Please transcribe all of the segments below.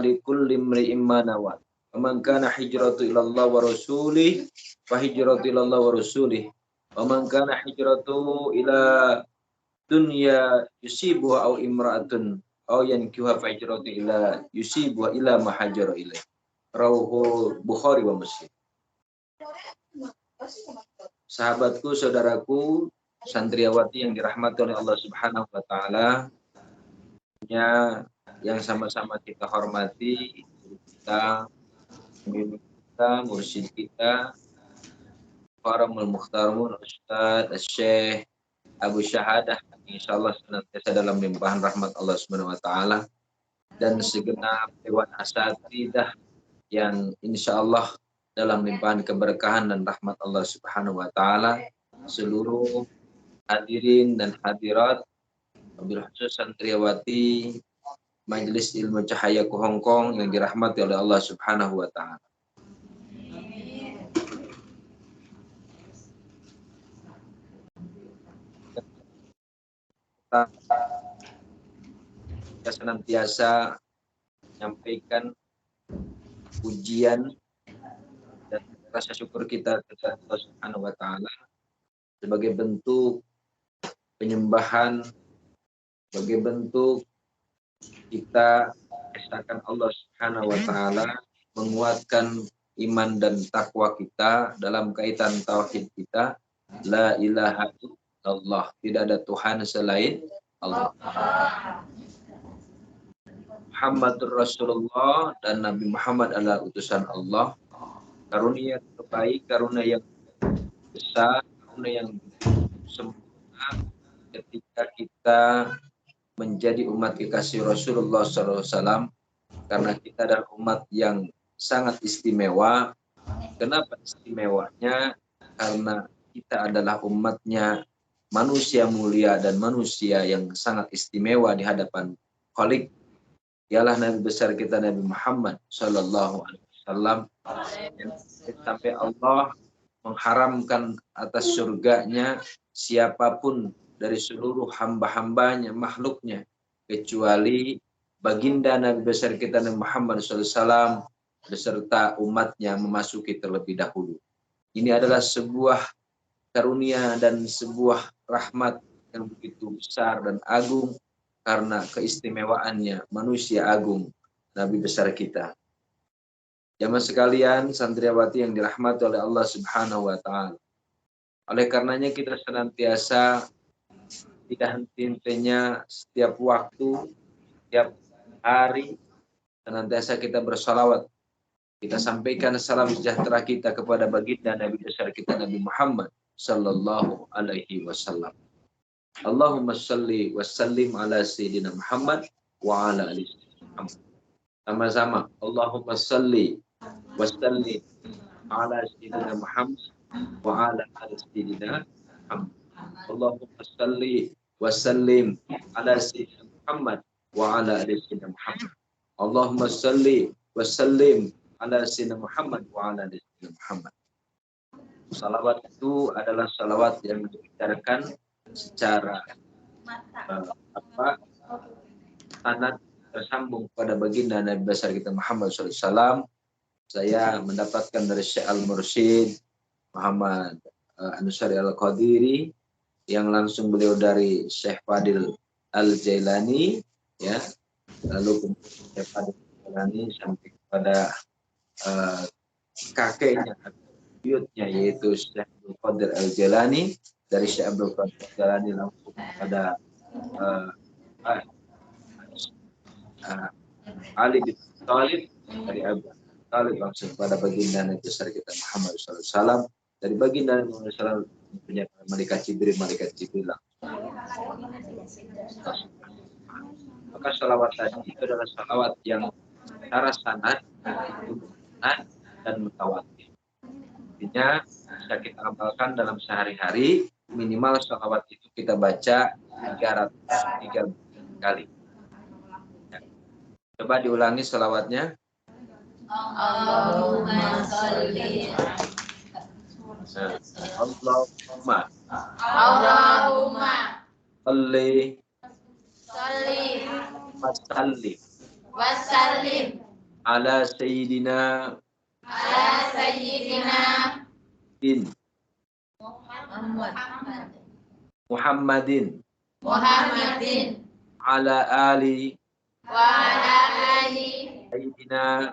likulli imri'in ma nawa. Faman kana hijratu ila Allah wa rasulih fa hijratu ila Allah wa rasulih. Wa man kana hijratu ila dunya yusibu aw imra'atun aw yankiha fa hijratu ila yusibu ila ma hajara ilaih. Rawahu Bukhari wa Muslim. Sahabatku, saudaraku, santriawati yang dirahmati oleh Allah Subhanahu wa taala, yang sama-sama kita hormati, kita, pemimpin kita, mursyid kita, Faramul Mukhtarun, Ustaz, Syekh Abu Syahadah, insyaallah senantiasa dalam limpahan rahmat Allah Subhanahu wa taala, dan segenap dewan asatidzah yang insyaallah dalam limpahan keberkahan dan rahmat Allah Subhanahu wa taala, seluruh hadirin dan hadirat, wabil khusus santriawati Majelis Ilmu Cahaya Hongkong yang dirahmati oleh Allah Subhanahu wa taala. Kita senantiasa menyampaikan pujian dan rasa syukur kita kepada Allah Subhanahu wa taala sebagai bentuk penyembahan, sebagai bentuk kita mengesahkan Allah Subhanahu wa taala, menguatkan iman dan takwa kita dalam kaitan tauhid kita, la ilaha illallah, tidak ada Tuhan selain Allah. Muhammadur Rasulullah, dan Nabi Muhammad adalah utusan Allah. Karunia terbaik, karunia yang besar, karunia yang sempurna ketika kita menjadi umat kekasih Rasulullah SAW, karena kita adalah umat yang sangat istimewa. Kenapa istimewanya? Karena kita adalah umatnya manusia mulia dan manusia yang sangat istimewa di hadapan Khalik. Ialah Nabi besar kita Nabi Muhammad Sallallahu Alaihi Wasallam, sampai Allah mengharamkan atas surganya siapapun dari seluruh hamba-hambanya, makhluknya, kecuali baginda Nabi besar kita Nabi Muhammad SAW beserta umatnya memasuki terlebih dahulu. Ini adalah sebuah karunia dan sebuah rahmat yang begitu besar dan agung, karena keistimewaannya manusia agung, Nabi besar kita. Jamaah sekalian, santriawati yang dirahmati oleh Allah Subhanahu wa taala. Oleh karenanya kita senantiasa tidak henti-hentinya setiap waktu, setiap hari, senantiasa kita bersalawat. Kita sampaikan salam sejahtera kita kepada baginda Nabi besar kita Nabi Muhammad Sallallahu Alaihi Wasallam. Allahumma salli wa sallim ala Sayyidina Muhammad wa ala ali Muhammad. Sama-sama. Allahumma salli wa sallim ala Sayyidina Muhammad wa ala ali Sayyidina Muhammad. Allahumma salli wa sallim ala Sayyidina Muhammad wa ala ali Sayyidina Muhammad. Allahumma salli wa sallim ala Sayyidina Muhammad wa ala ali Sayyidina Muhammad. Salawat itu adalah salawat yang dibicarakan secara sanad tersambung pada baginda Nabi besar kita Muhammad SAW. Saya mendapatkan dari Syekh Al-Mursyid Muhammad Anusari Al-Qadiri, yang langsung beliau dari Syekh Fadil Al-Jailani, ya, lalu kemudian Syekh Fadil Al-Jailani sampai kepada kakeknya, buyutnya, yaitu Syekh Abdul Qadir Al-Jailani. Dari Syekh Abdul Qadir Al-Jailani langsung kepada Ali bin Thalib, dari Abu Thalib langsung kepada baginda Nabi besar kita Muhammad SAW. Dari baginda Nabi Muhammad SAW punya malaikat Jibril. Maka salawat tadi itu adalah salawat yang secara sanad itu dan mutawatir. Artinya bisa kita amalkan dalam sehari-hari, minimal salawat itu kita baca 303 kali. Ya. Coba diulangi salawatnya. Allahumma sholli. Allahumma sholli wasallim wasallim ala sayyidina din Muhammadin ala ali sayyidina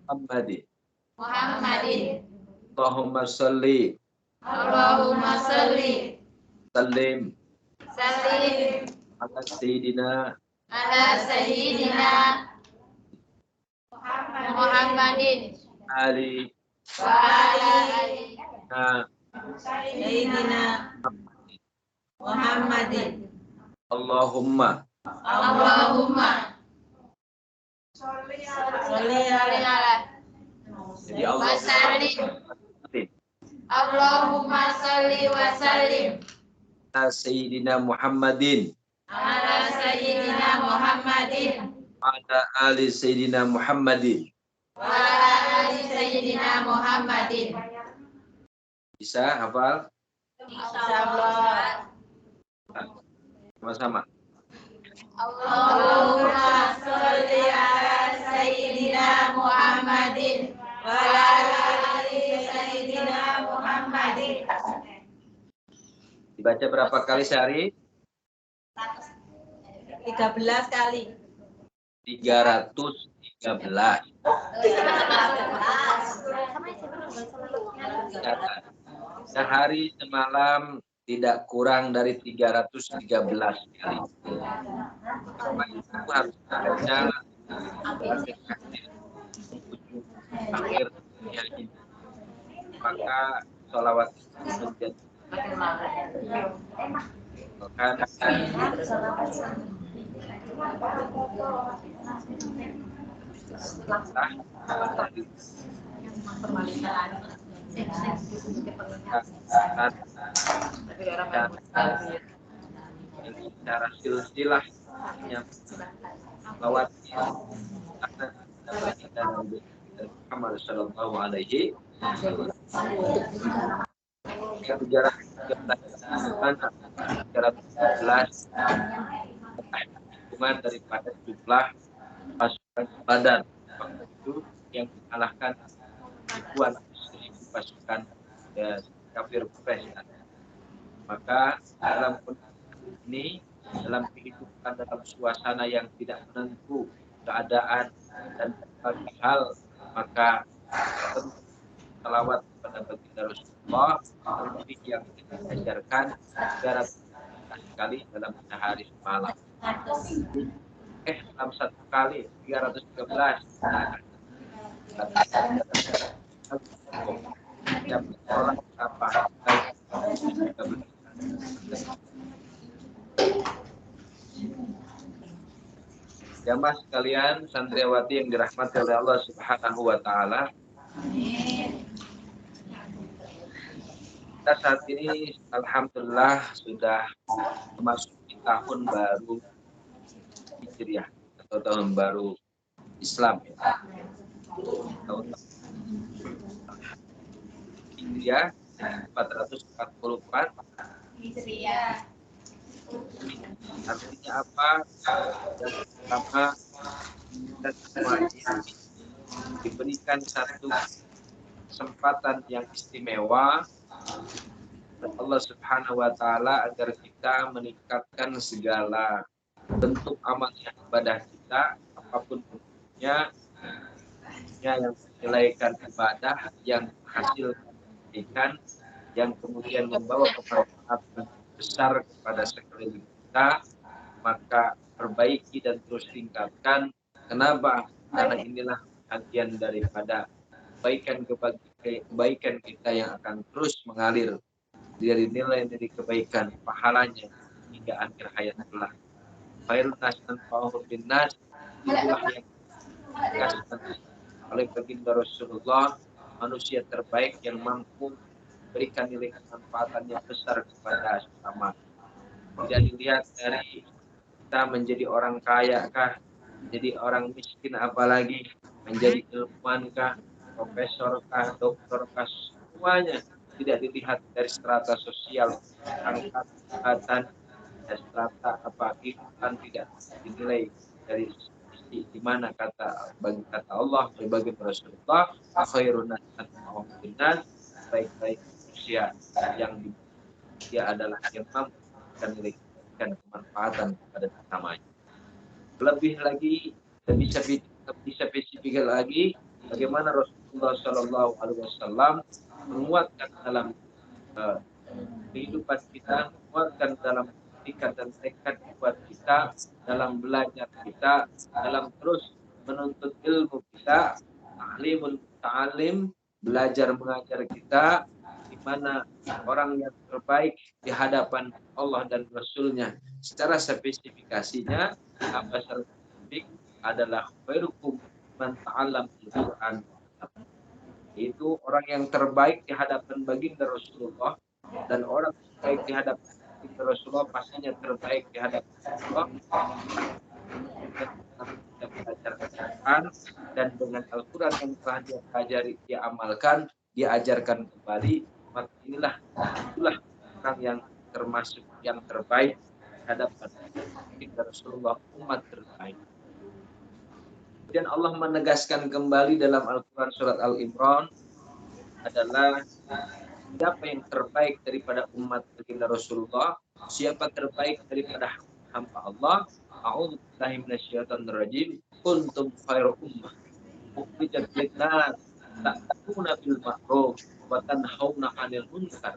Muhammadin. Allahumma salli sallim ala sayyidina ali Allahumma. Jadi Allahumma salli wa sallim ala sayyidina Muhammadin ala sayyidina Muhammadin ala ali sayyidina Muhammadin. wa ala ali sayyidina Muhammadin. Bisa hafal? Insyaallah. Sama-sama. Allahumma sholli ala sayyidina Muhammadin wa ala ali sayyidina Muhammadin. Dibaca berapa kali sehari? 13 kali. 313. Sehari semalam tidak kurang dari 313 kali. Apa itu harus baca akhir dunia ini. Maka sholawat menjadi secara silsilah yang lawatnya akan dapatkan dari Muhammad sallallahu alaihi yang jarak 13 hubungan daripada jumlah pasukan Badar waktu itu yang mengalahkan ribuan pasukan kafir Quraisy. Maka dalam kondisi ini, dalam kehidupan dalam suasana yang tidak menentu keadaan dan berbagai hal, maka salawat kepada baginda Rasulullah seperti yang kita ajarkan 300 kali dalam sehari semalam. Dalam satu kali 313. Yang orang apa? Jamaah sekalian, santriwati yang dirahmati oleh Allah Subhanahu wa taala. Kita saat ini alhamdulillah sudah memasuki tahun baru Hijriah atau tahun baru Islam ya. Tahun Hijriah 444 Hijriah. artinya apa? Yang pertama, kita semua ini diberikan satu kesempatan yang istimewa oleh Allah Subhanahu wa taala agar kita meningkatkan segala bentuk amal ibadah kita apapun bentuknya, yang menilaikan ibadah yang hasil kebaikan yang kemudian membawa kemanfaatan besar kepada sekeliling kita, maka perbaiki dan terus tingkatkan. Kenapa? Karena inilah bagian daripada kebaikan kita yang akan terus mengalir dari nilai-nilai kebaikan pahalanya hingga akhir hayat kelak. Khairun nas anfa'uhum binnas, itulah yang dikasihkan oleh baginda Rasulullah, manusia terbaik yang mampu berikan nilai kemanfaatan yang besar kepada sesama. Tidak dilihat dari kita menjadi orang kaya kah, menjadi orang miskin, apalagi menjadi ilmuwan kah, profesor kah, dokter kah, semuanya tidak dilihat dari strata sosial, angkatan, dan strata kehidupan, tidak dinilai dari di mana bagi kata Allah bagi Rasulullah khairun nas baik-baik manusia yang dia adalah yang mampu dan memberikan kemanfaatan kepada sesamanya. Lebih lagi lebih spesifik lagi bagaimana Rasulullah Shallallahu Alaihi Wasallam menguatkan dalam kehidupan kita, menguatkan dalam tingkat dan tekad buat kita, dalam belajar kita, dalam terus menuntut ilmu kita, ta'alim, belajar mengajar kita, di mana orang yang terbaik di hadapan Allah dan Rasulnya. Secara spesifikasinya, apa secara spesifik adalah khairukum man ta'allam al-Quran. Itu orang yang terbaik di hadapan baginda Rasulullah, dan orang terbaik di hadapan baginda Rasulullah pastinya terbaik di hadapan Allah. Belajar Al-Quran, dan dengan Al-Quran yang telah dia pelajari, dia amalkan, dia ajarkan kembali, maka itulah orang yang termasuk yang terbaik di hadapan baginda Rasulullah, umat terbaik. Dan Allah menegaskan kembali dalam Al-Quran surat Al-Imran adalah siapa yang terbaik daripada umat baginda Rasulullah, siapa terbaik daripada hamba Allah. A'udzubillahi minasyaitonir rajim. Kuntum khairu ummah ukhrijat lin-nas ta'muruna bil ma'ruf wa tanhauna 'anil munkar.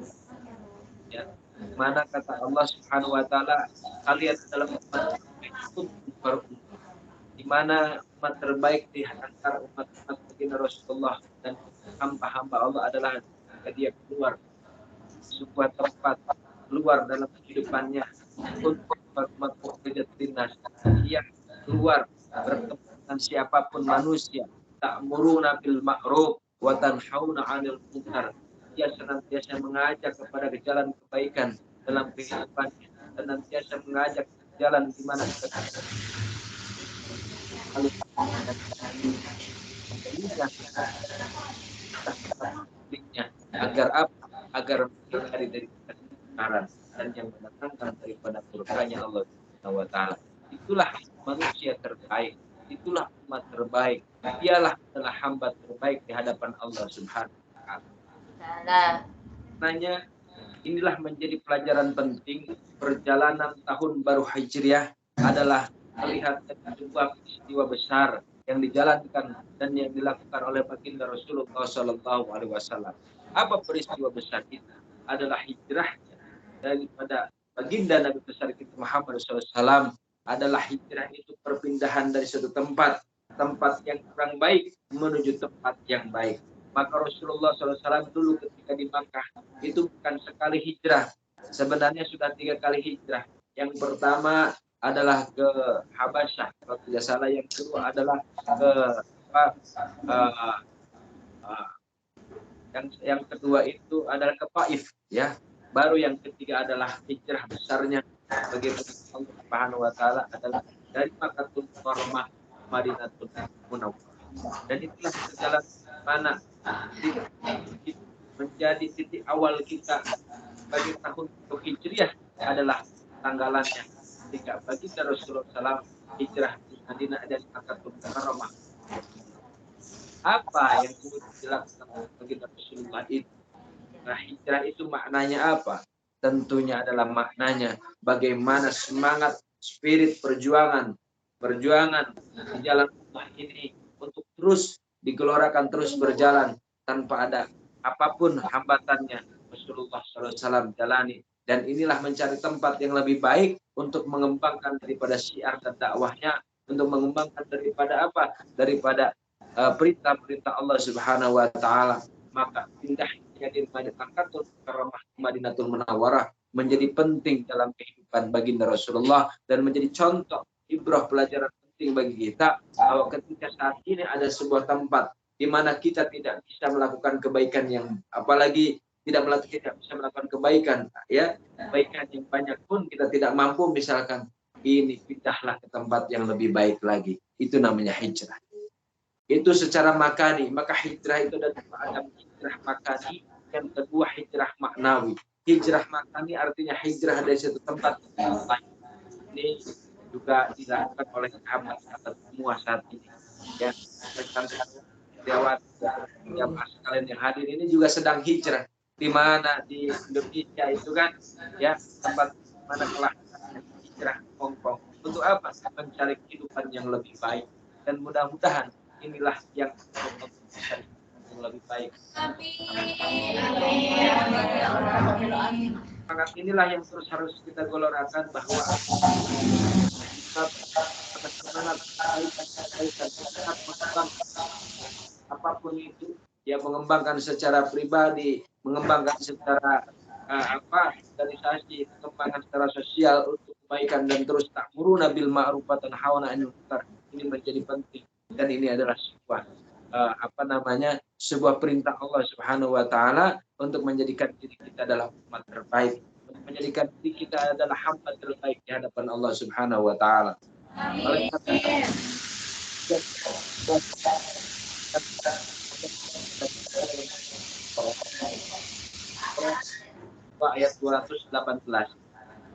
Ya, mana kata Allah Subhanahu wa taala, kalian adalah umat terbaik, di mana umat terbaik di antara umat-umat baginda Rasulullah dan hamba-hamba Allah adalah ketika dia keluar sebuah tempat, keluar dalam kehidupannya untuk dia keluar bertemu dengan siapapun manusia, ta'muruna bil ma'ruf wa tanhauna 'anil munkar. Dia senantiasa mengajak kepada jalan kebaikan dalam kehidupannya, senantiasa mengajak jalan di mana agar apa? Agar menghindari dari kebenaran dan yang mendatangkan daripada murkanya Allah Subhanahu wa taala. Itulah manusia terbaik, itulah umat terbaik, dialah adalah hamba terbaik di hadapan Allah Subhanahu wa taala. Nanya, inilah menjadi pelajaran penting. Perjalanan tahun baru Hijriah adalah melihat sebuah peristiwa besar yang dijalankan dan yang dilakukan oleh baginda Rasulullah Shallallahu Alaihi Wasallam. Apa peristiwa besar itu? Adalah hijrahnya daripada baginda Nabi besar kita Muhammad SAW. Adalah hijrah itu perpindahan dari suatu tempat yang kurang baik menuju tempat yang baik. Maka Rasulullah SAW dulu ketika di Makkah itu bukan sekali hijrah, sebenarnya sudah 3 kali hijrah. Yang pertama adalah ke Habasyah, kalau tidak salah. Yang kedua adalah ke yang kedua itu adalah ke Taif, ya. Baru yang ketiga adalah hijrah besarnya bagaimana Allah Subhanahu wa taala adalah dari Makkahul Mukarramah Madinatul Munawwarah. Dan itulah jalan mana menjadi titik awal kita bagi tahun Hijriah adalah tanggalannya ketika baginda Rasulullah SAW hijrah di Madinah dan Makkahul Mukarramah. Apa yang dilakukan baginda Rasulullah itu? Nah, hijrah itu maknanya apa? Tentunya adalah maknanya bagaimana semangat spirit perjuangan di jalan Allah ini untuk terus digelorakan, terus berjalan tanpa ada apapun hambatannya. Rasulullah SAW jalani, dan inilah mencari tempat yang lebih baik untuk mengembangkan daripada syiar dan dakwahnya, untuk mengembangkan daripada apa? Daripada perintah-perintah Allah Subhanahu wa taala. Maka pindahnya dari Madinatul Munawwarah menjadi penting dalam kehidupan baginda Rasulullah dan menjadi contoh ibrah pelajaran penting bagi kita bahwa ketika saat ini ada sebuah tempat di mana kita tidak bisa melakukan kebaikan yang apalagi tidak bisa melakukan kebaikan, ya, kebaikan yang banyak pun kita tidak mampu, misalkan ini, pindahlah ke tempat yang lebih baik lagi. Itu namanya hijrah. Itu secara makani. Maka hijrah itu ada hijrah makani, yang kedua hijrah maknawi. Hijrah makani artinya hijrah dari satu tempat ke tempat lain. Ini juga dilakukan oleh sahabat-sahabat semua saat ini. Ya, rekan-rekan jamaah sekalian yang hadir ini juga sedang hijrah, di mana di Indonesia itu kan, ya, tempat mana telah hijrah ke Hongkong. Untuk apa? Mencari kehidupan yang lebih baik. Dan mudah-mudahan inilah yang mencari yang lebih baik. Semangat inilah yang terus harus kita gelorakan, bahwa semangat kebaikan tetap mengembangkan apapun itu, ya, mengembangkan secara pribadi, mengembangkan secara organisasi, mengembangkan secara sosial untuk kebaikan, dan terus ta'muruna bil ma'ruf wa tanhauna 'anil munkar. Ini menjadi penting, dan ini adalah sebuah sebuah perintah Allah Subhanahu wa taala untuk menjadikan diri kita adalah umat terbaik, untuk menjadikan diri kita adalah hamba terbaik di hadapan Allah Subhanahu wa taala. Oleh karena ayat 218.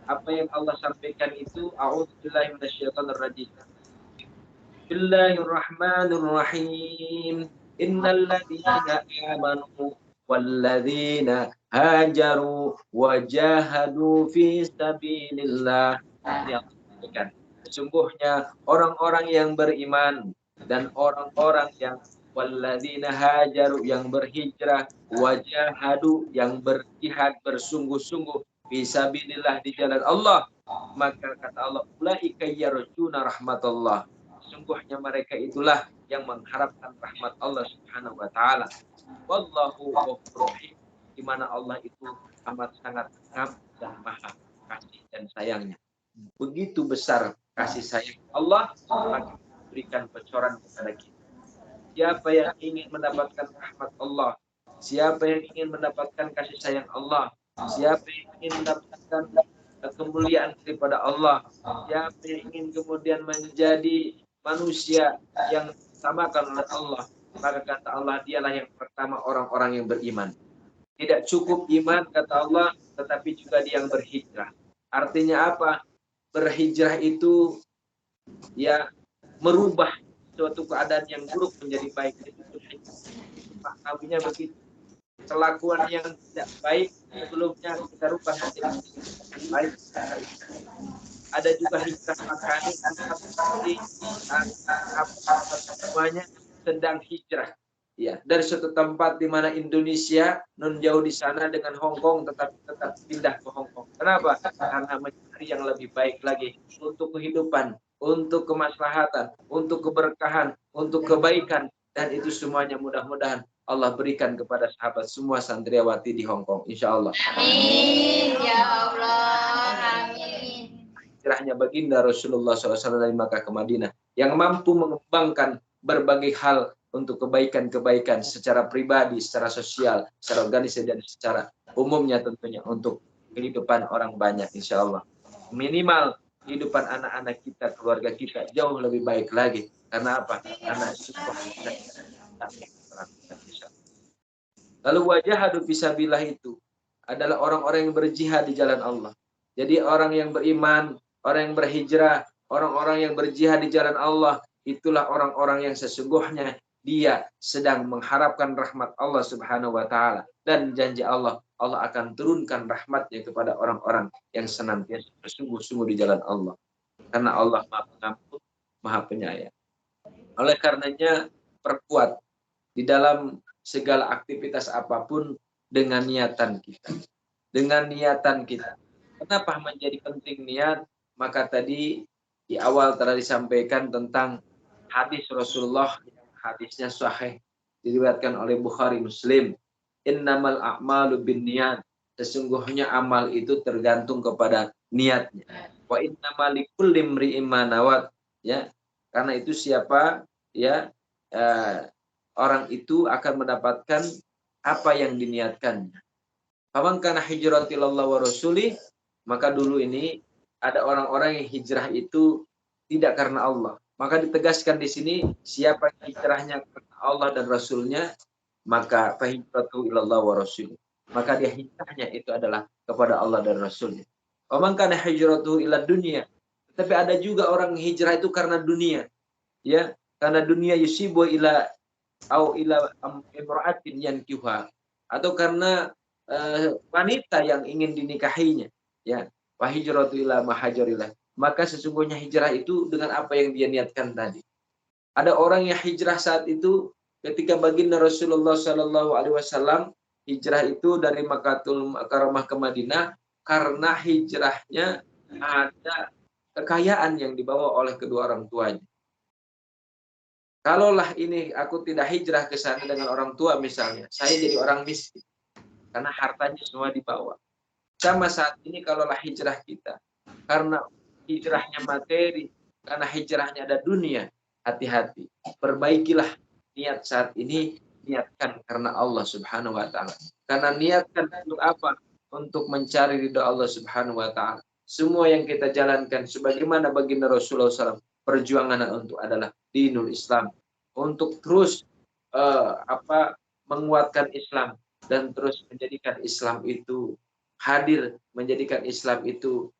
Apa yang Allah sampaikan itu, a'udzubillahi minasyaitonir rajim. Bismillahirrahmanirrahim. Innal ladzina amanu wal ladzina hajaru wajahadu fi sabilillah. Yang sampaikan, sesungguhnya orang-orang yang beriman dan orang-orang yang walladzina hajaru, yang berhijrah, wajahadu, yang berjihad bersungguh-sungguh fisabilillah, di jalan Allah, maka kata Allah, ulaika yarjuna rahmatullah, sesungguhnya mereka itulah yang mengharapkan rahmat Allah Subhanahu wa taala. Wallahu ghafurur rahim, di mana Allah itu amat sangat pengampun dan maha kasih dan sayangnya. Begitu besar kasih sayang Allah, maka berikan bocoran kepada kita. Siapa yang ingin mendapatkan rahmat Allah, siapa yang ingin mendapatkan kasih sayang Allah, siapa yang ingin mendapatkan kemuliaan daripada Allah, siapa yang ingin kemudian menjadi manusia yang disamakan oleh Allah, maka kata Allah, dialah yang pertama orang-orang yang beriman. Tidak cukup iman, kata Allah, tetapi juga dia yang berhijrah. Artinya apa? Berhijrah itu, ya, merubah suatu keadaan yang buruk menjadi baik. Maknanya begitu. Kelakuan yang tidak baik sebelumnya kita rubah menjadi baik. Ada juga hijrah makani, semuanya sedang hijrah. Ya, dari suatu tempat di mana Indonesia non jauh di sana dengan Hong Kong, tetapi tetap pindah ke Hong Kong. Kenapa? Karena mencari yang lebih baik lagi untuk kehidupan, untuk kemaslahatan, untuk keberkahan, untuk kebaikan, dan itu semuanya mudah-mudahan Allah berikan kepada sahabat semua santriawati di Hong Kong, insya Allah. Amin ya Allah, amin. Hijrahnya baginda Rasulullah SAW dari Makkah ke Madinah, yang mampu mengembangkan berbagai hal untuk kebaikan-kebaikan secara pribadi, secara sosial, secara organisasi, dan secara umumnya tentunya untuk kehidupan orang banyak, insya Allah. Minimal kehidupan anak-anak kita, keluarga kita jauh lebih baik lagi. Karena apa? Karena sebuah lalu wajahadu fisabilillah itu adalah orang-orang yang berjihad di jalan Allah. Jadi orang yang beriman, orang yang berhijrah, orang-orang yang berjihad di jalan Allah, itulah orang-orang yang sesungguhnya dia sedang mengharapkan rahmat Allah Subhanahu wa taala, dan janji Allah, Allah akan turunkan rahmatnya kepada orang-orang yang senantiasa bersungguh-sungguh di jalan Allah. Karena Allah Maha Pengampun, Maha Penyayang. Oleh karenanya, perkuat di dalam segala aktivitas apapun dengan niatan kita. Dengan niatan kita. Kenapa menjadi penting niat? Maka tadi di awal telah disampaikan tentang hadis Rasulullah, hadisnya sahih, diriwayatkan oleh Bukhari Muslim. Innamal a'malu binniyat. Sesungguhnya amal itu tergantung kepada niatnya. Wa innamal likulli imri'in ma nawat. Ya, karena itu siapa, ya, orang itu akan mendapatkan apa yang diniatkannya. Faman kana hijratilallah wa rasuli, maka dulu ini ada orang-orang yang hijrah itu tidak karena Allah. Maka ditegaskan di sini, siapa yang hijrahnya karena Allah dan Rasulnya, maka fahijratu ilallah wa rasul. Maka dia hijrahnya itu adalah kepada Allah dan Rasulnya. Faman kana hijratuhu ila dunya, Tapi ada juga orang hijrah itu karena dunia, ya, karena dunia yusibu ila au ila imra'atin yankihuha, atau karena wanita yang ingin dinikahinya, ya. Wa hijratu ila ma hajarillah. Maka sesungguhnya hijrah itu dengan apa yang dia niatkan tadi. Ada orang yang hijrah saat itu ketika baginda Rasulullah Shallallahu Alaihi Wasallam hijrah itu dari Makkatul Mukarramah ke Madinah karena hijrahnya ada kekayaan yang dibawa oleh kedua orang tuanya. Kalaulah ini aku tidak hijrah ke sana dengan orang tua misalnya, saya jadi orang miskin karena hartanya semua dibawa. Sama saat ini kalaulah hijrah kita karena hijrahnya materi, karena hijrahnya ada dunia, hati-hati. Perbaikilah niat saat ini, niatkan karena Allah Subhanahu wa taala. Karena niatkan untuk apa? Untuk mencari ridha Allah Subhanahu wa taala. Semua yang kita jalankan sebagaimana baginda Rasulullah SAW, perjuangan untuk adalah dinul Islam, untuk terus menguatkan Islam dan terus menjadikan Islam itu hadir, menjadikan Islam itu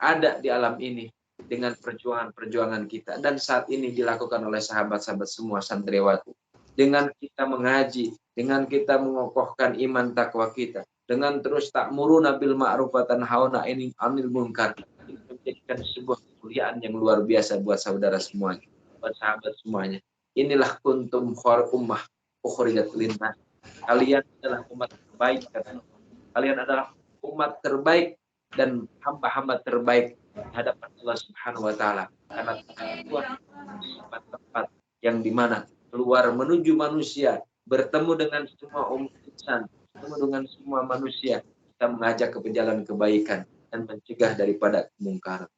ada di alam ini dengan perjuangan-perjuangan kita. Dan saat ini dilakukan oleh sahabat-sahabat semua santriwati. Dengan kita mengaji, dengan kita mengokohkan iman takwa kita, dengan terus ta'muruna bil ma'ruf wa tanhauna 'anil munkar, ini menjadikan sebuah kemuliaan yang luar biasa buat saudara semuanya, buat sahabat semuanya. Inilah kuntum khairu ummah ukhrijat linnas. Kalian adalah umat terbaik, kalian adalah umat terbaik dan hamba-hamba terbaik di hadapan Allah Subhanahu wa taala. Karena tempat yang dimana keluar menuju manusia, bertemu dengan semua umat insan, bertemu dengan semua manusia, kita mengajak ke jalan kebaikan dan mencegah daripada kemungkaran.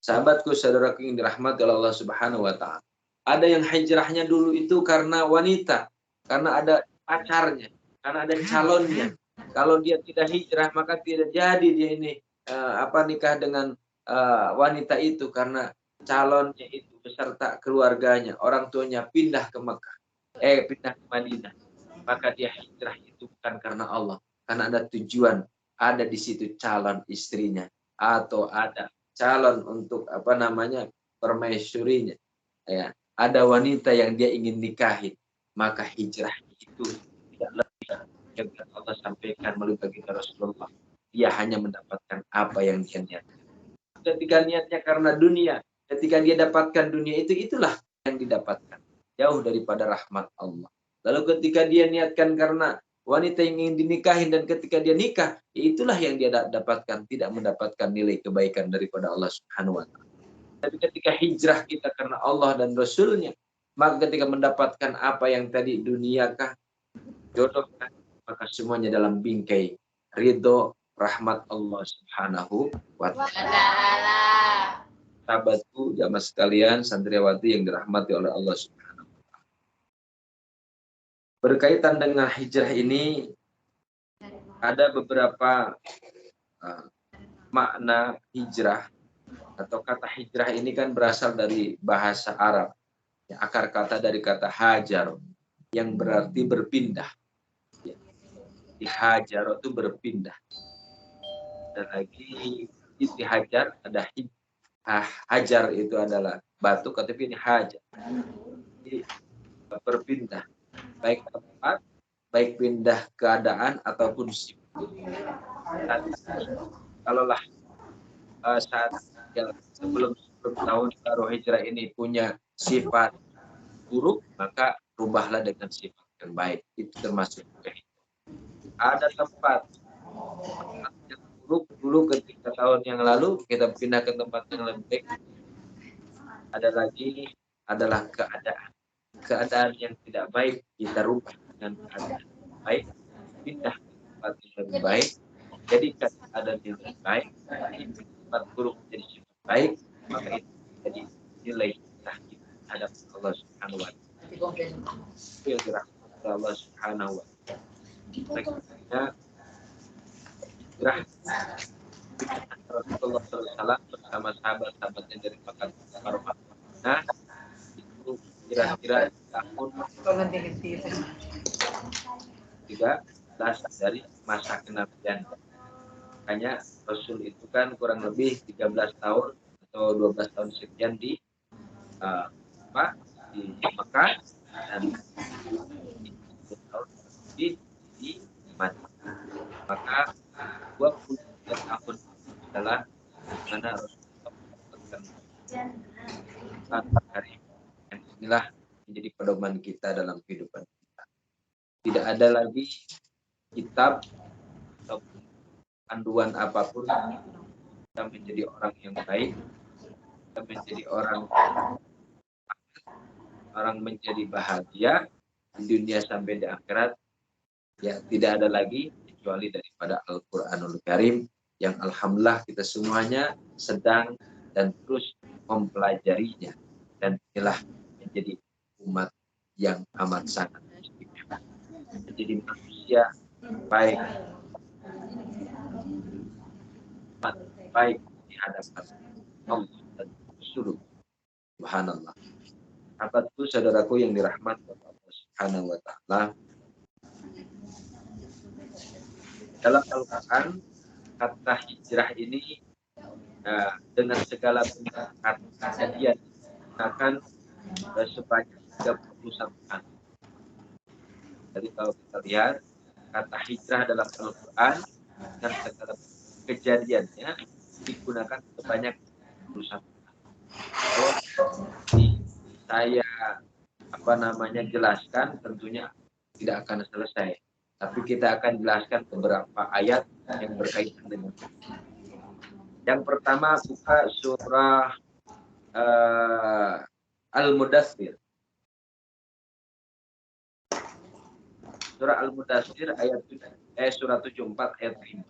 Sahabatku, saudaraku yang dirahmati oleh Allah Subhanahu wa taala. Ada yang hijrahnya dulu itu karena wanita, karena ada pacarnya, karena ada calonnya. Kalau dia tidak hijrah maka tidak jadi dia ini nikah dengan wanita itu, karena calonnya itu beserta keluarganya, orang tuanya pindah ke Mekah, pindah ke Madinah. Maka dia hijrah itu bukan karena Allah, karena ada tujuan, ada di situ calon istrinya atau ada calon untuk permaisurinya, ya. Ada wanita yang dia ingin nikahi, maka hijrah itu tidak lebih yang Allah sampaikan melalui baginda Rasulullah. Dia hanya mendapatkan apa yang dia niatkan. Ketika niatnya karena dunia, ketika dia dapatkan dunia itu, itulah yang didapatkan, jauh daripada rahmat Allah. Lalu ketika dia niatkan karena wanita yang ingin dinikahi, dan ketika dia nikah, itulah yang dia dapatkan, tidak mendapatkan nilai kebaikan daripada Allah Subhanahu wa taala. Tapi ketika hijrah kita karena Allah dan Rasulnya, maka ketika mendapatkan apa yang tadi duniakah, jodohkah, maka semuanya dalam bingkai ridho rahmat Allah Subhanahu wa taala. Sahabatku, jamaah sekalian, santriwati yang dirahmati oleh Allah Subhanahu wa taala. Berkaitan dengan hijrah ini ada beberapa makna hijrah, atau kata hijrah ini kan berasal dari bahasa Arab. Akar kata dari kata hajar yang berarti berpindah. Hajar itu berpindah. Dan lagi hajar ada hajar itu adalah batu, tapi ini hajar. Jadi berpindah, baik tempat, baik pindah keadaan ataupun sifat. Kalaulah saat yang sebelum tahun baru hijrah ini punya sifat buruk, maka rubahlah dengan sifat yang baik. Itu termasuk hijrah. Ada tempat yang buruk dulu ketika tahun yang lalu, kita pindah ke tempat yang lebih baik. Ada lagi adalah keadaan yang tidak baik, kita rubah dengan keadaan baik, pindah ke tempat yang lebih baik, jadikan keadaan yang lebih baik, sifat buruk menjadi sifat baik, maka itu jadi nilai kita terhadap Allah Subhanahu wa taala. Allah Subhanahu wa taala. Rasulullah SAW bersama sahabat-sahabatnya dari Makkah ke Mukarramah. Nah, itu kira-kira tahun 13 dari masa kenabian. Makanya Rasul itu kan kurang lebih 13 tahun atau 12 tahun sekian di di Mekah dan 10 tahun di Madinah. Maka 23 tahun adalah mana Rasulullah mendapatkan hari, dan inilah menjadi pedoman kita dalam kehidupan kita. Tidak ada lagi kitab atau panduan apapun kita menjadi orang yang baik, kita menjadi orang menjadi bahagia di dunia sampai di akhirat, ya tidak ada lagi kecuali daripada Al-Quranul Karim yang alhamdulillah kita semuanya sedang dan terus mempelajarinya, dan inilah menjadi umat yang amat sangat istimewa, menjadi manusia baik di hadapan Allah dan Rasulullah. Subhanallah. Sahabatku, saudaraku yang dirahmati Allah Subhanahu wa taala, dalam Al-Quran kata hijrah ini dengan segala bentuk kejadian akan sebanyak 31 kali. Jadi kalau kita lihat kata hijrah dalam Al-Quran dengan segala kejadiannya digunakan sebanyak 31 kali. Kalau saya jelaskan tentunya tidak akan selesai. Tapi kita akan jelaskan beberapa ayat yang berkaitan dengan itu. Yang pertama buka surah Al-Mudaththir. Surah Al-Mudaththir surah 74 ayat 5.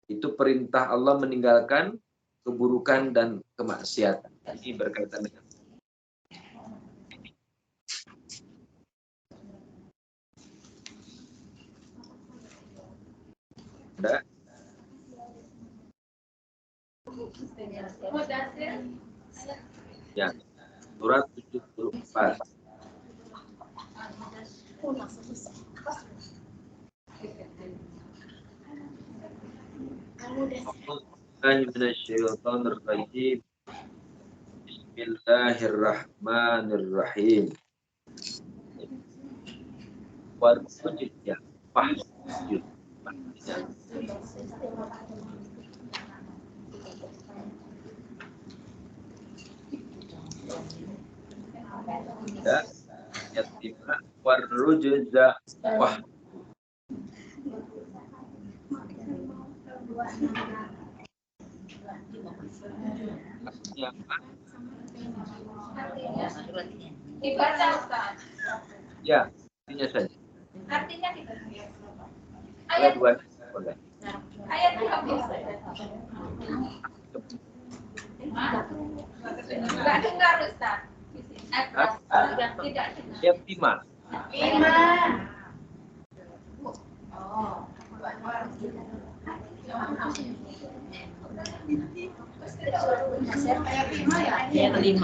Itu perintah Allah meninggalkan keburukan dan kemaksiatan. Ini berkaitan dengan ya, surat 74. Bismillahirrahmanirrahim. Warujud ya, fahjud. Ya, yatima warujza wah. Artinya apa? Dibaca, Ustaz. Ya, artinya saja. Artinya dibaca. Ayat 2 boleh. Ayat 2 bisa. Enggak dengar, Ustaz. Tidak. Yatima. Oh. Ayat 5.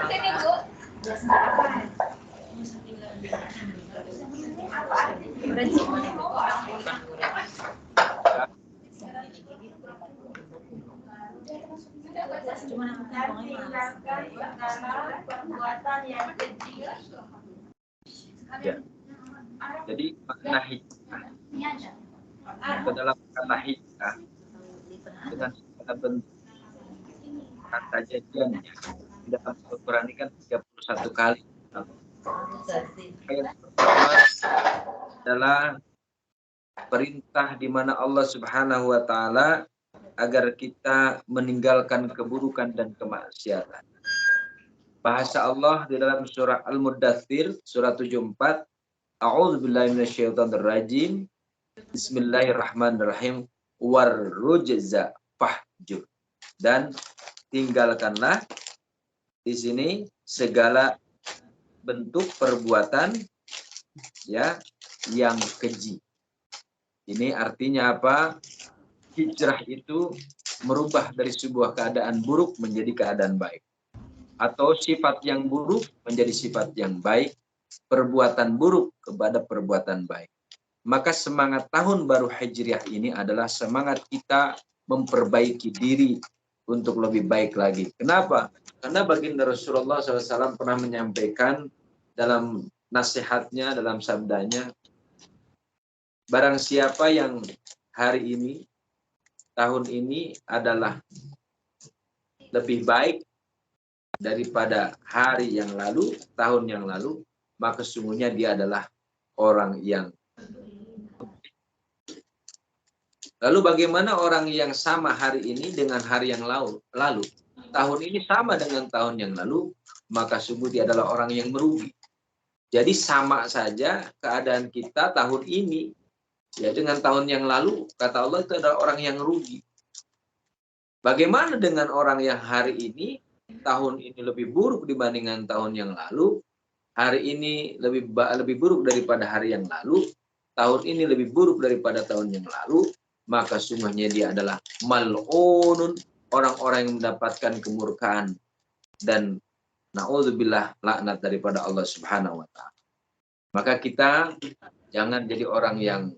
Sini, Bu. Ya. Jadi makna hijrah itu dalam kata hijrah dengan segala bentuk kata jadiannya dalam Al-Quran ini kan 31 kali. Ayat pertama adalah perintah di mana Allah Subhanahu wa taala agar kita meninggalkan keburukan dan kemaksiatan. Bahasa Allah di dalam surah Al-Mudaththir surah 74, A'udzubillahi minasyaitonirrajim. Bismillahirrahmanirrahim. Warrujza fahjur. Dan tinggalkanlah di sini segala bentuk perbuatan ya yang keji. Ini artinya apa? Hijrah itu merubah dari sebuah keadaan buruk menjadi keadaan baik, atau sifat yang buruk menjadi sifat yang baik, perbuatan buruk kepada perbuatan baik. Maka semangat tahun baru Hijriah ini adalah semangat kita memperbaiki diri untuk lebih baik lagi. Kenapa? Karena baginda Rasulullah SAW pernah menyampaikan dalam nasihatnya, dalam sabdanya, barang siapa yang hari ini, tahun ini adalah lebih baik daripada hari yang lalu, tahun yang lalu, maka sesungguhnya dia adalah orang yang. Lalu bagaimana orang yang sama hari ini dengan hari yang lalu? Tahun ini sama dengan tahun yang lalu, maka sungguh dia adalah orang yang merugi. Jadi sama saja keadaan kita tahun ini ya dengan tahun yang lalu, kata Allah itu adalah orang yang rugi. Bagaimana dengan orang yang hari ini, tahun ini lebih buruk dibandingkan tahun yang lalu, hari ini lebih buruk daripada hari yang lalu, tahun ini lebih buruk daripada tahun yang lalu, maka sungguhnya dia adalah mal'unun, orang-orang yang mendapatkan kemurkaan dan na'udzubillah laknat daripada Allah Subhanahu wa taala. Maka kita jangan jadi orang yang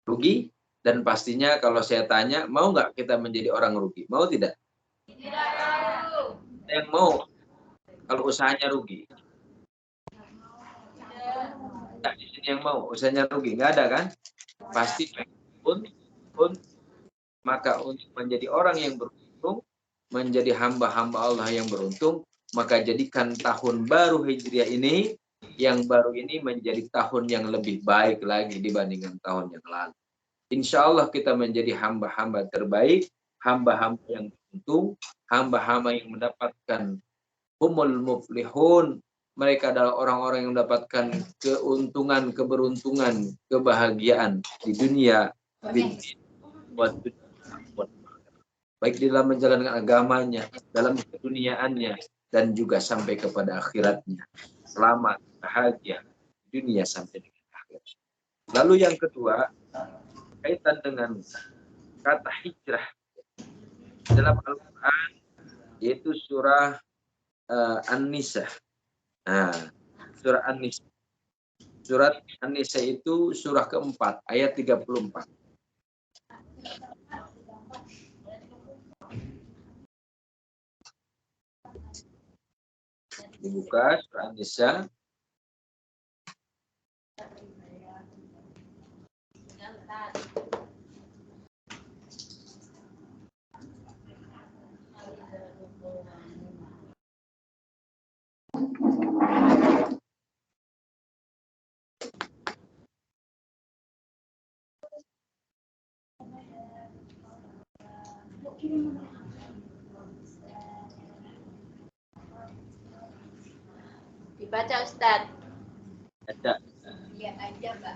rugi, dan pastinya kalau saya tanya, mau nggak kita menjadi orang rugi? Mau tidak? Tidak. Yang mau kalau usahanya rugi? Tidak di sini yang mau usahanya rugi, nggak ada kan? Pasti pun maka untuk menjadi orang yang beruntung, menjadi hamba-hamba Allah yang beruntung, maka jadikan tahun baru Hijriah ini, yang baru ini menjadi tahun yang lebih baik lagi dibandingkan tahun yang lalu. Insya Allah kita menjadi hamba-hamba terbaik, hamba-hamba yang beruntung, hamba-hamba yang mendapatkan humul muflihun. Mereka adalah orang-orang yang mendapatkan keuntungan, keberuntungan, kebahagiaan di dunia, baik dalam menjalankan agamanya, dalam keduniaannya, dan juga sampai kepada akhiratnya. Selamat, bahagia di dunia sampai dengan akhirat. Lalu yang kedua, kaitan dengan kata hijrah dalam Al-Quran, yaitu surah An-Nisa. Nah, surah An-Nisa. Surat An-Nisa itu surah keempat, ayat 34. Dibuka surah An-Nisa. Dibaca Ustaz. Ada. Ya aja, Mbak.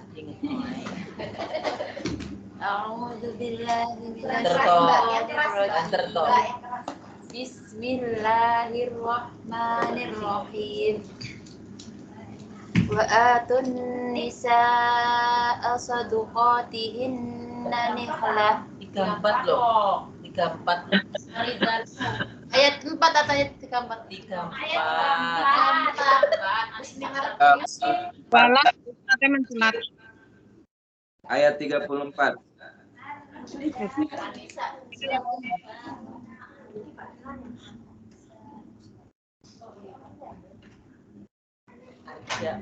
A'udzubillahi minasyaitonir rajim. Bismillahirrahmanirrahim. Wa atun nisaa saduqatihinna nihlah. 34 loh. 34. Ayat 4 atau ayat 34? 34. Balas nanti mencelat. Ayat 34. Ya.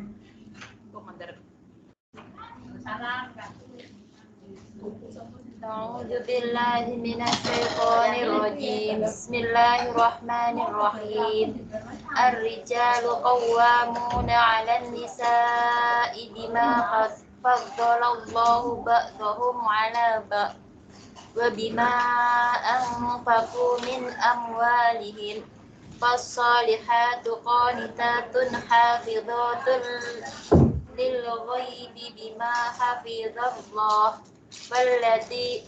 A'udzu billahi minasyaitonir rajim. Bismillahirrahmanirrahim. Ar-rijalu qawwamuna 'alan nisa'i bima faddalallahu ba'dahum 'ala ba'd wa bima anfaqu min amwalihim. Fassalihatu qanitatun hafizatun lil ghaibi bima hafizallah. Wallati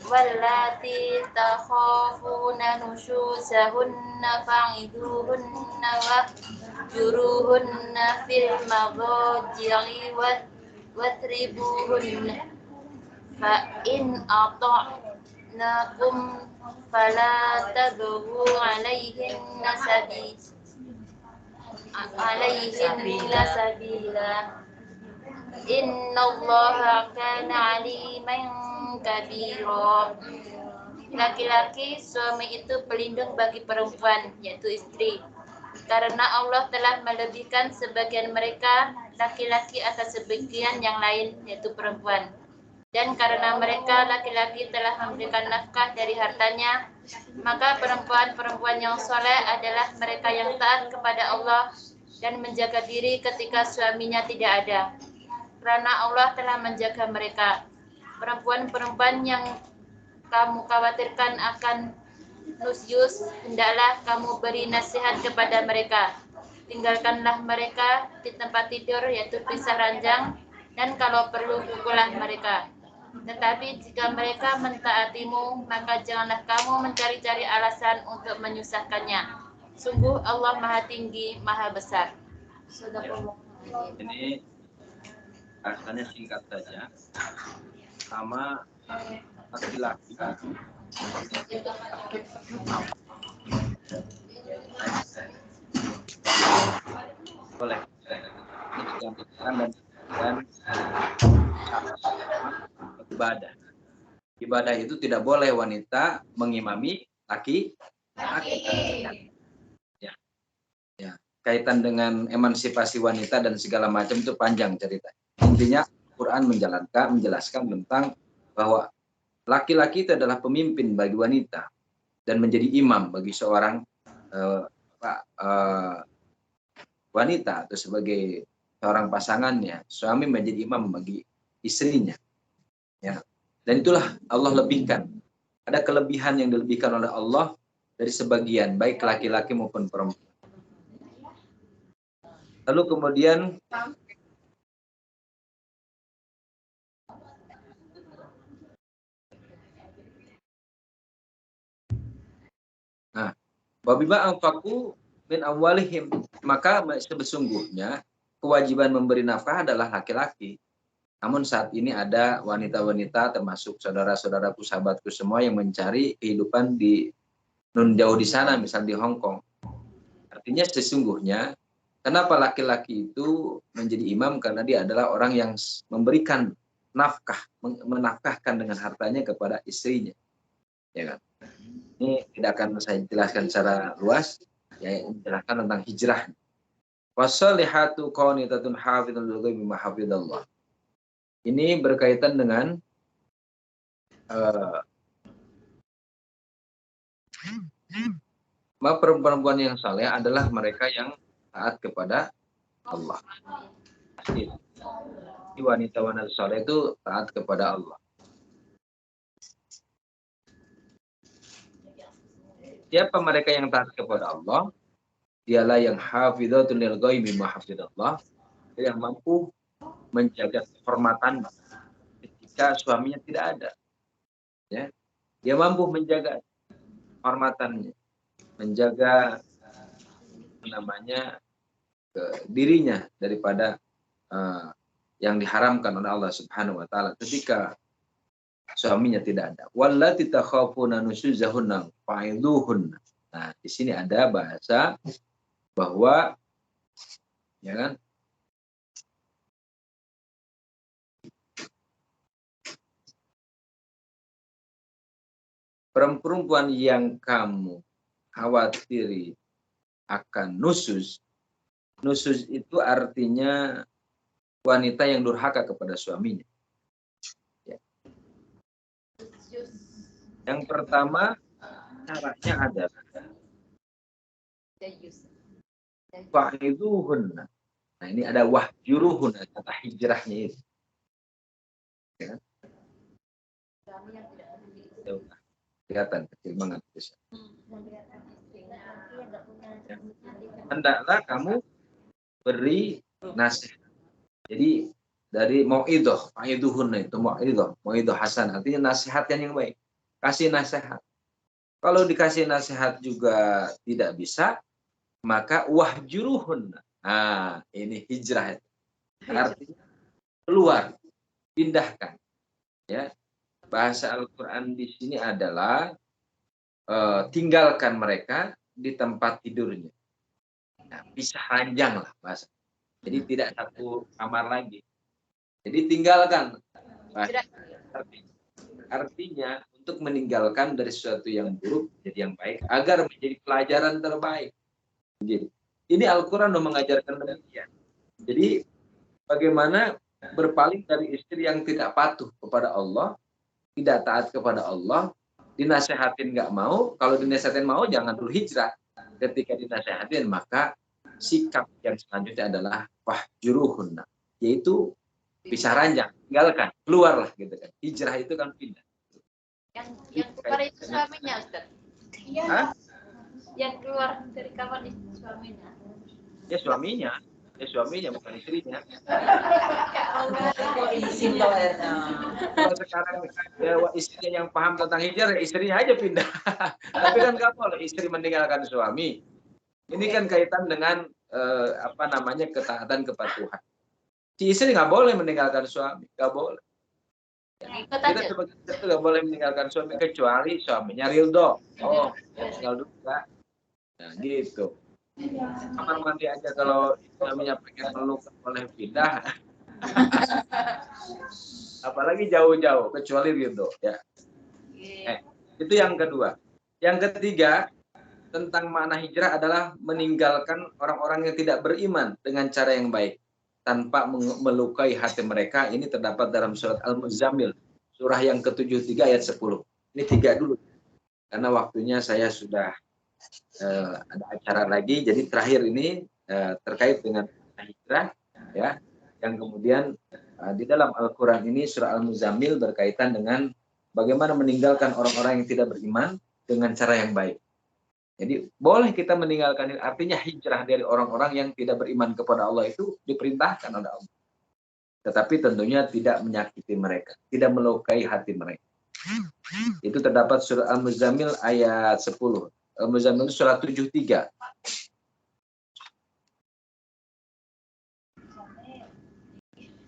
takhafuna nushuzahunna fa'iduhunna wahjuruhunna fil madhaji'i watribuhunna fa in ata'nakum fala tabghu 'alayhinna sabila. Innallaha kana 'aliman kabira. laki-laki, suami itu pelindung bagi perempuan, yaitu istri. Karena Allah telah melebihkan sebagian mereka, laki-laki atas sebagian yang lain, yaitu perempuan. Dan karena mereka laki-laki telah memberikan nafkah dari hartanya, maka perempuan-perempuan yang soleh adalah mereka yang taat kepada Allah dan menjaga diri ketika suaminya tidak ada. Karena Allah telah menjaga mereka. Perempuan-perempuan yang kamu khawatirkan akan nusyus, hendaklah kamu beri nasihat kepada mereka. Tinggalkanlah mereka di tempat tidur, yaitu pisah ranjang, dan kalau perlu pukullah mereka. Tetapi jika mereka mentaatimu, maka janganlah kamu mencari-cari alasan untuk menyusahkannya. Sungguh Allah Maha Tinggi, Maha Besar. Ini bahasanya singkat saja. Sama laki-laki boleh dan ibadah. Ibadah itu tidak boleh wanita mengimami laki-laki. Ya. Kaitan dengan emansipasi wanita dan segala macam itu panjang cerita. Intinya Quran menjelaskan tentang bahwa laki-laki itu adalah pemimpin bagi wanita dan menjadi imam bagi seorang wanita atau sebagai seorang pasangannya. Suami menjadi imam bagi istrinya. Ya. Dan itulah Allah lebihkan. Ada kelebihan yang dilebihkan oleh Allah dari sebagian, baik laki-laki maupun perempuan. Lalu kemudian wabima anfaqu min amwalihim, maka sesungguhnya kewajiban memberi nafkah adalah laki-laki. Namun saat ini ada wanita-wanita termasuk saudara-saudaraku, sahabatku semua yang mencari kehidupan di nun jauh di sana, misal di Hong Kong. Artinya sesungguhnya kenapa laki-laki itu menjadi imam? Karena dia adalah orang yang memberikan nafkah, menafkahkan dengan hartanya kepada istrinya. Ya kan? Ini tidak akan saya jelaskan secara luas, ya, menjelaskan tentang hijrah. Wassalihatu qanitatun hafidhun lil ghaibi bima hafidhallah. Ini berkaitan dengan perempuan yang saleh adalah mereka yang taat kepada Allah. Wanita-wanita saleh itu taat kepada Allah. Siapa mereka yang taat kepada Allah? Dialah yang hafidhatul lil ghaibi bima hafidhallah, yang mampu menjaga kehormatan ketika suaminya tidak ada. Ya. Dia mampu menjaga kehormatannya, menjaga dirinya daripada yang diharamkan oleh Allah Subhanahu wa taala ketika suaminya tidak ada. Wallati takhafuna nusyuzahunna fa'idhuhunna. Nah, di sini ada bahasa bahwa ya kan, perempuan yang kamu khawatiri akan nusyuz. Nusyuz itu artinya wanita yang durhaka kepada suaminya. Ya. Yang pertama caranya adalah wahjuruhunna. Nah, ini ada wahjuruhunna, kata hijrahnya itu. Ya. Kelihatan kecil banget. Ya. Hendaklah kamu beri nasihat. Jadi dari mauidhah, mauidhuhunna itu mauidhah hasan, artinya nasihat yang baik. Kasih nasihat. Kalau dikasih nasihat juga tidak bisa, maka wahjuruhunna. Nah, ini hijrah. Artinya keluar, pindahkan. Ya. Bahasa Al-Qur'an di sini adalah tinggalkan mereka di tempat tidurnya. Nah, pisah ranjang lah bahasa. Jadi tidak satu kamar lagi. Jadi tinggalkan. Artinya untuk meninggalkan dari sesuatu yang buruk jadi yang baik agar menjadi pelajaran terbaik. Jadi, ini Al-Quran mengajarkan demikian. Jadi bagaimana berpaling dari istri yang tidak patuh kepada Allah, tidak taat kepada Allah, dinasehatin nggak mau, kalau dinasehatin mau jangan dulu hijrah. Ketika dinasehatin maka sikap yang selanjutnya adalah wahjuruhunna, yaitu pisah ranjang, tinggalkan, keluarlah gitu kan. Hijrah itu kan pindah. Yang keluar itu suaminya, Ustaz. Hah? Yang keluar dari kamar itu suaminya. Ya suaminya bukan istrinya. Izin kawin. Kalau sekarang ya, istrinya yang paham tentang hijrah, istrinya aja pindah. Tapi kan nggak boleh istri meninggalkan suami. Ini kan kaitan dengan ketaatan kepada Tuhan. Si istri nggak boleh meninggalkan suami, nggak boleh. Ikut Kita aja. sebagai istri nggak boleh meninggalkan suami kecuali suaminya ridho. Oh, tinggal dulu Kak. Nah, gitu. Kamar mandi aja kalau suaminya pengen meluk boleh pindah. Apalagi jauh-jauh kecuali ridho ya. Itu yang kedua. Yang ketiga tentang makna hijrah adalah meninggalkan orang-orang yang tidak beriman dengan cara yang baik tanpa melukai hati mereka. Ini terdapat dalam surat Al-Muzammil, surah yang ke-73 ayat 10. Ini 3 dulu karena waktunya saya sudah ada acara lagi. Jadi terakhir ini terkait dengan hijrah ya, yang kemudian di dalam Al-Quran ini surah Al-Muzammil berkaitan dengan bagaimana meninggalkan orang-orang yang tidak beriman dengan cara yang baik. Jadi boleh kita meninggalkan, artinya hijrah dari orang-orang yang tidak beriman kepada Allah itu diperintahkan oleh Allah. Tetapi tentunya tidak menyakiti mereka, tidak melukai hati mereka. Itu terdapat surah Al-Muzammil ayat 10. Al-Muzammil surah 73.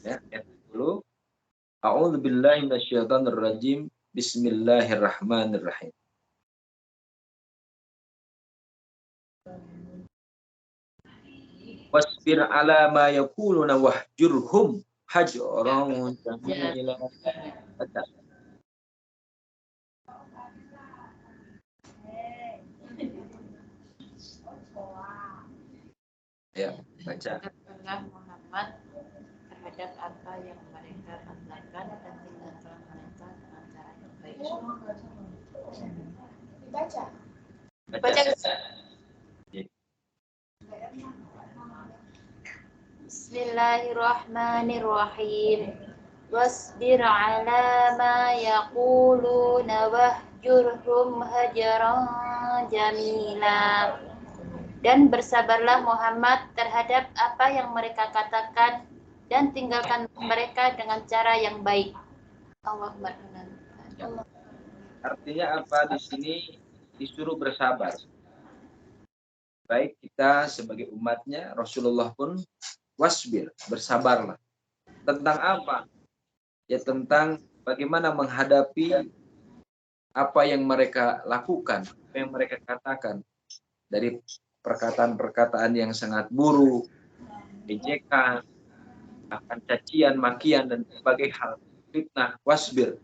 Ya, ayat 10. A'udzu billahi minasyaitonir rajim. Bismillahirrahmanirrahim. Wasbir ala ma yaquluna wahjurhum hajran jamila. Ya, baca. Katakanlah Muhammad terhadap apa yang mereka katakan dan tinggalkan mereka dengan cara yang baik. Baca. Bismillahirrahmanirrahim. Wasbir ala ma yaquluna wahjurhum hajaran jamila. Dan bersabarlah Muhammad terhadap apa yang mereka katakan dan tinggalkan mereka dengan cara yang baik. Allahumma Artinya apa di sini? Disuruh bersabar. Baik kita sebagai umatnya, Rasulullah pun wasbir, bersabarlah. Tentang apa? Ya tentang bagaimana menghadapi apa yang mereka lakukan, apa yang mereka katakan. Dari perkataan-perkataan yang sangat buruk, ejekan, akan cacian, makian, dan berbagai hal. Fitnah, wasbir.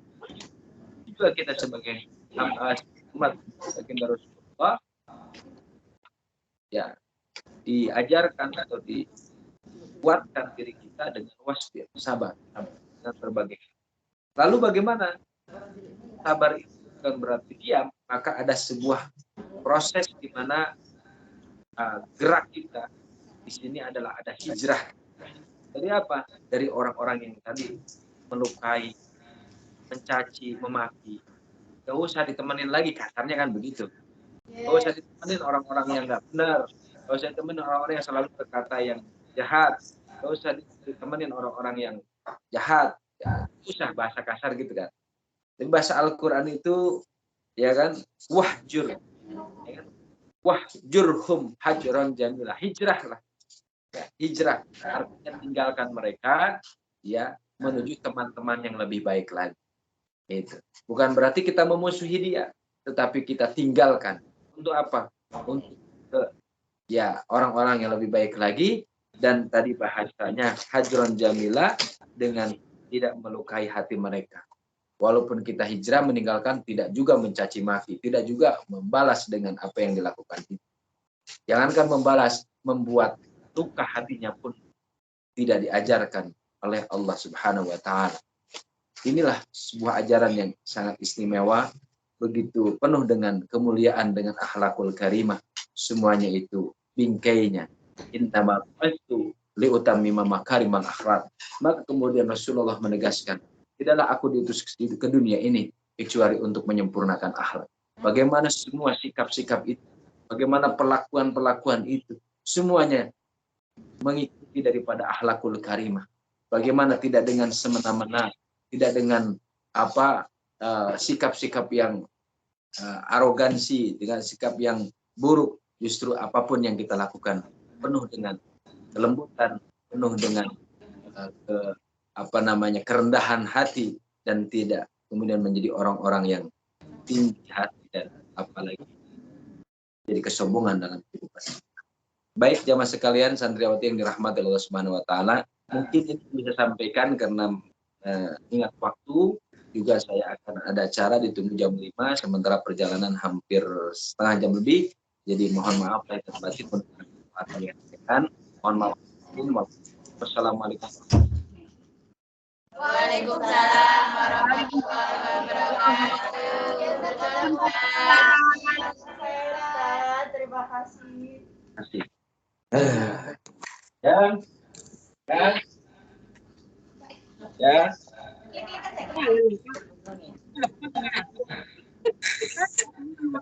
Juga kita sebagai umat baginda Rasulullah, ya diajarkan atau dikuatkan diri kita dengan wasbir, sabar dan berbagai hal. Lalu bagaimana? Sabar itu bukan berarti diam, maka ada sebuah proses di mana gerak kita di sini adalah ada hijrah. Dari apa? Dari orang-orang yang tadi melukai, mencaci, memaki. Gak usah ditemenin lagi, kasarnya kan begitu. Gak usah ditemenin orang-orang yang gak benar. Gak usah ditemenin orang-orang yang selalu berkata yang jahat. Gak usah ditemenin orang-orang yang jahat. Ya, usah bahasa kasar gitu kan. Tapi bahasa Al-Quran itu ya kan, wahjur. Ya kan? Wahjurhum hajran jamilah. Hijrah lah. Ya, hijrah artinya tinggalkan mereka ya menuju teman-teman yang lebih baik lagi. Itu bukan berarti kita memusuhi dia, tetapi kita tinggalkan. Untuk apa? Untuk ya orang-orang yang lebih baik lagi. Dan tadi bahasanya hajran jamila, dengan tidak melukai hati mereka. Walaupun kita hijrah meninggalkan, tidak juga mencaci maki, tidak juga membalas dengan apa yang dilakukan. Jangankan membalas, membuat luka hatinya pun tidak diajarkan oleh Allah Subhanahu wa taala. Inilah sebuah ajaran yang sangat istimewa, begitu penuh dengan kemuliaan, dengan akhlakul karimah. Semuanya itu bingkainya. Innama bu'itsu liutammima makarimal akhlak. Maka kemudian Rasulullah menegaskan, tidaklah aku diutus ke dunia ini kecuali untuk menyempurnakan akhlak. Bagaimana semua sikap-sikap itu, bagaimana perlakuan-perlakuan itu, semuanya mengikuti daripada akhlakul karimah. Bagaimana tidak dengan semena-mena, tidak dengan sikap-sikap yang arogansi, dengan sikap yang buruk. Justru apapun yang kita lakukan penuh dengan kelembutan, penuh dengan kerendahan hati, dan tidak kemudian menjadi orang-orang yang tinggi hati dan apalagi jadi kesombongan dalam kehidupan. Baik jamaah sekalian, santriwati yang dirahmati Allah Subhanahu wa taala, mungkin ini bisa sampaikan karena ingat waktu juga saya akan ada acara ditunggu jam 5, sementara perjalanan hampir setengah jam lebih. Jadi mohon maaf lahir dan batin mohon maaf. Wassalamualaikum. Waalaikumsalam warahmatullahi wabarakatuh. Terima kasih. Terima kasih. Ya.